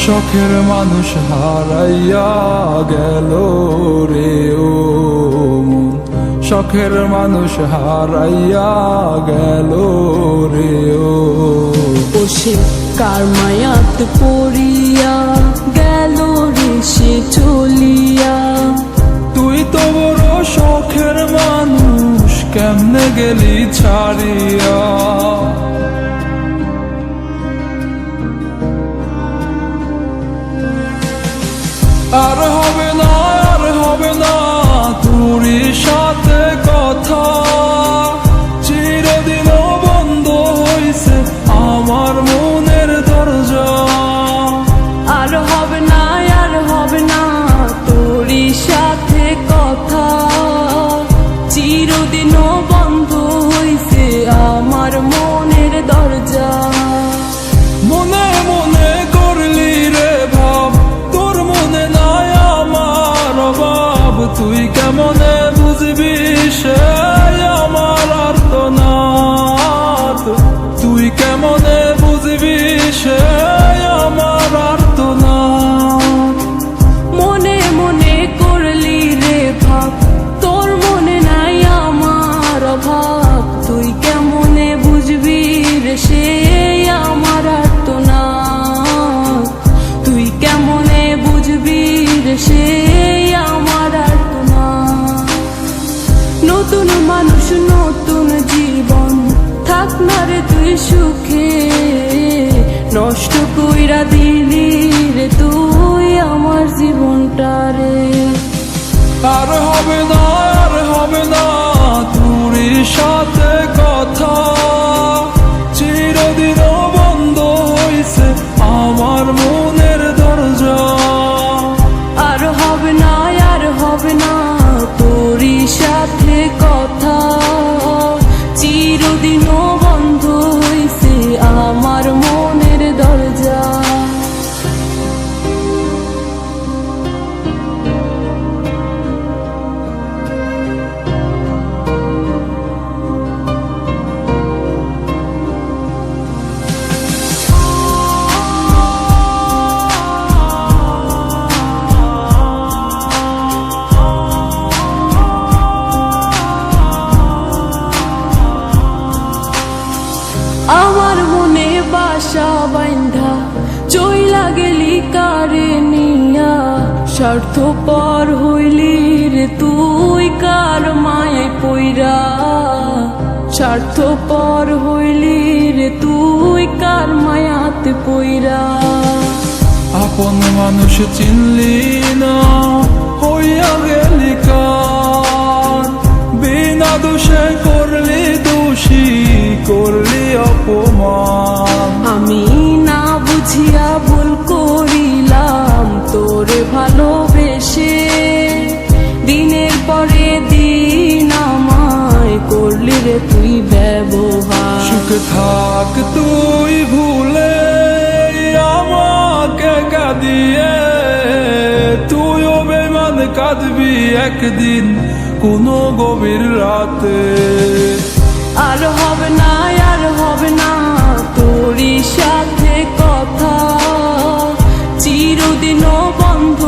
শখের মানুষ হারাইয়া গেল রে ও মন, শখের মানুষ হারাইয়া গেল রে ও। সে কার মায়াত পড়িয়া গেল রে সে চলিয়া। তুই তো বড় শখের মানুষ, কেমনে গেলি ছাড়িয়া। আর হবে না, আর হবে না তোরই সাথে কথা, চিরদিন বন্ধ হইছে আমার মনের দরজা। আর হবে না, আর হবে না তোরই সাথে কথা, চিরদিনও বন্ধ হইছে আমার মনের দরজা। মনে মনে করলি রে ভাব, তোর মনে নাই আমার অভাব। তুই কেমনে বুঝবি সে আমার আর্তনাদ, তুই কেমনে বুঝবি সে আমার আর্তনাদ। মনে মনে করলি রে ভাব, তোর মনে নাই আমার অভাব। তুই কেমনে বুঝবি রে সে আমার আর্তনাদ, তুই কেমনে বুঝবি রে সে আমার আর্তনাদ। নতুন মানুষ নতুন জীবন, থাক না রে তুই সুখে, নষ্ট কইরা দিলি রে তুই আমার জীবনটা রে। আর হবে না, আর হবে না তোরই সাথে কথা, চিরদিন বন্ধ হইছে আমার মনের দরজা। আর হবে না, আর হবে না তোরই সাথে কথা, চিরদিনও বন্ধ হইছে আমার মনের দরজা। আমার মনে বাসা বাইন্ধা চইলা গেলি কারে নিয়া, স্বার্থপর হইলি রে তুই কার মায়ায় পইরা। স্বার্থপর হইলি রে তুই কার মায়াতে পইরা। আপন মানুষ চিনলি না, হইয়া গেলি কার। বিনা দোষে করলি দোষী, করলি অপমান। আমি না বুঝিয়া ভুল করিলাম তোরে ভালোবেসে, দিনের পরে দিন আমায় করলি রে তুই ব্যবহার। সুখে থাক তুই ভুলে আমাকে কাঁদিয়ে, তুইও বেমান কাঁদবি একদিন কোনো গভীর রাতে। আর হবে না, আর হবে না তোরই সাথে কথা, চিরদিনও বন্ধ